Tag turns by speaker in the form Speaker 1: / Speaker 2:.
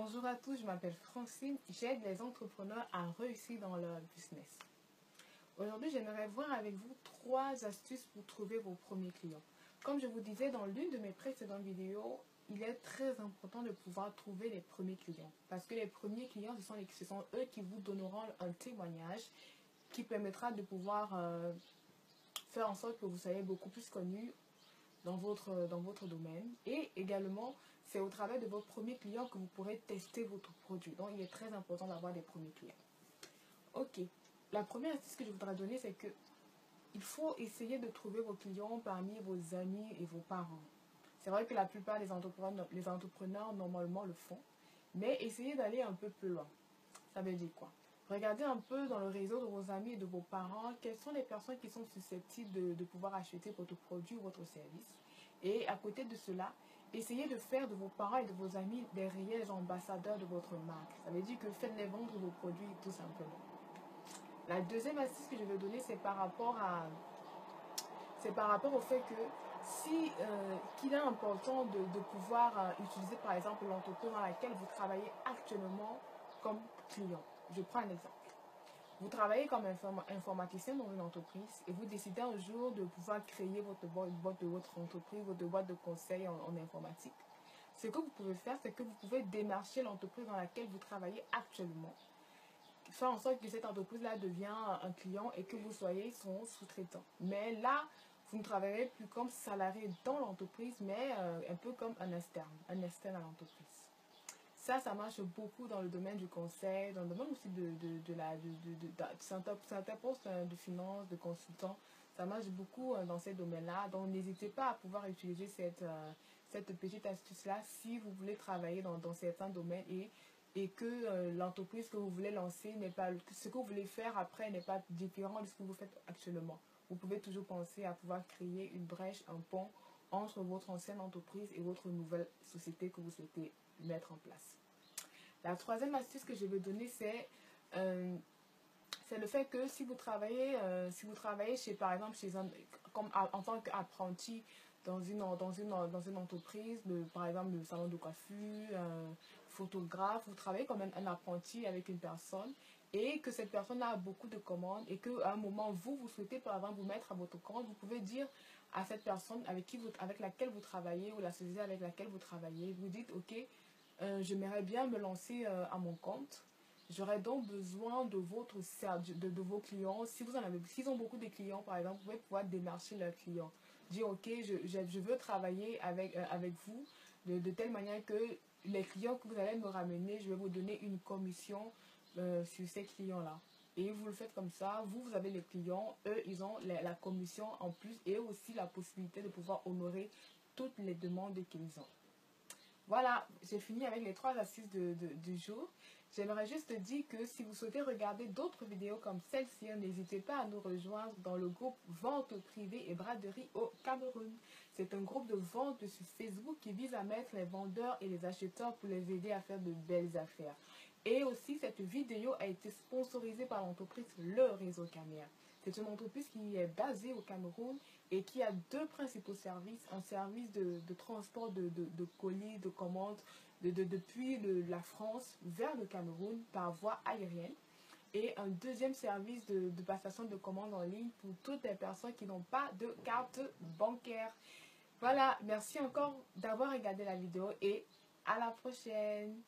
Speaker 1: Bonjour à tous, je m'appelle Francine, j'aide les entrepreneurs à réussir dans leur business. Aujourd'hui, j'aimerais voir avec vous 3 astuces pour trouver vos premiers clients. Comme je vous disais dans l'une de mes précédentes vidéos, il est très important de pouvoir trouver les premiers clients. Parce que les premiers clients, ce sont eux qui vous donneront un témoignage qui permettra de pouvoir faire en sorte que vous soyez beaucoup plus connu dans votre domaine. Et également, c'est au travers de vos premiers clients que vous pourrez tester votre produit. Donc, il est très important d'avoir des premiers clients. Ok, la première astuce que je voudrais donner, c'est que il faut essayer de trouver vos clients parmi vos amis et vos parents. C'est vrai que la plupart des entrepreneurs normalement le font, mais essayez d'aller un peu plus loin. Ça veut dire quoi? Regardez un peu dans le réseau de vos amis et de vos parents, quelles sont les personnes qui sont susceptibles de pouvoir acheter votre produit ou votre service. Et à côté de cela, essayez de faire de vos parents et de vos amis des réels ambassadeurs de votre marque. Ça veut dire que faites-les vendre vos produits tout simplement. La deuxième astuce que je vais donner, c'est par rapport au fait que qu'il est important de pouvoir utiliser par exemple l'entreprise dans laquelle vous travaillez actuellement comme client. Je prends un exemple. Vous travaillez comme informaticien dans une entreprise et vous décidez un jour de pouvoir créer votre boîte de votre entreprise, votre boîte de conseil en informatique. Ce que vous pouvez faire, c'est que vous pouvez démarcher l'entreprise dans laquelle vous travaillez actuellement. Faire en sorte que cette entreprise-là devient un client et que vous soyez son sous-traitant. Mais là, vous ne travaillerez plus comme salarié dans l'entreprise, mais un peu comme un externe à l'entreprise. Ça marche beaucoup dans le domaine du conseil, dans le domaine aussi de certains postes de finance, de consultant. Ça marche beaucoup dans ces domaines-là. Donc, n'hésitez pas à pouvoir utiliser cette petite astuce-là si vous voulez travailler dans certains domaines et que l'entreprise que vous voulez lancer n'est pas, ce que vous voulez faire après n'est pas différent de ce que vous faites actuellement. Vous pouvez toujours penser à pouvoir créer une brèche, un pont entre votre ancienne entreprise et votre nouvelle société que vous souhaitez mettre en place. La troisième astuce que je vais donner, c'est le fait que si vous travaillez chez, par exemple, en tant qu'apprenti dans une entreprise, par exemple le salon de coiffure, photographe, vous travaillez comme un apprenti avec une personne et que cette personne a beaucoup de commandes et qu'à un moment, vous souhaitez par exemple vous mettre à votre compte, vous pouvez dire à cette personne avec laquelle vous travaillez ou la société avec laquelle vous travaillez, vous dites ok, j'aimerais bien me lancer à mon compte. J'aurais donc besoin de vos clients. S'ils ont beaucoup de clients, par exemple, vous pouvez pouvoir démarcher leurs clients. Dire, ok, je veux travailler avec vous de telle manière que les clients que vous allez me ramener, je vais vous donner une commission sur ces clients-là. Et vous le faites comme ça, vous avez les clients, eux, ils ont la commission en plus et aussi la possibilité de pouvoir honorer toutes les demandes qu'ils ont. Voilà, j'ai fini avec les 3 astuces du jour. J'aimerais juste dire que si vous souhaitez regarder d'autres vidéos comme celle-ci, n'hésitez pas à nous rejoindre dans le groupe Vente privée et braderie au Cameroun. C'est un groupe de vente sur Facebook qui vise à mettre les vendeurs et les acheteurs pour les aider à faire de belles affaires. Et aussi, cette vidéo a été sponsorisée par l'entreprise Le Réseau Camer. C'est une entreprise qui est basée au Cameroun et qui a 2 principaux services. Un service de transport de colis, de commandes depuis la France vers le Cameroun par voie aérienne. Et un deuxième service de passation de commandes en ligne pour toutes les personnes qui n'ont pas de carte bancaire. Voilà, merci encore d'avoir regardé la vidéo et à la prochaine.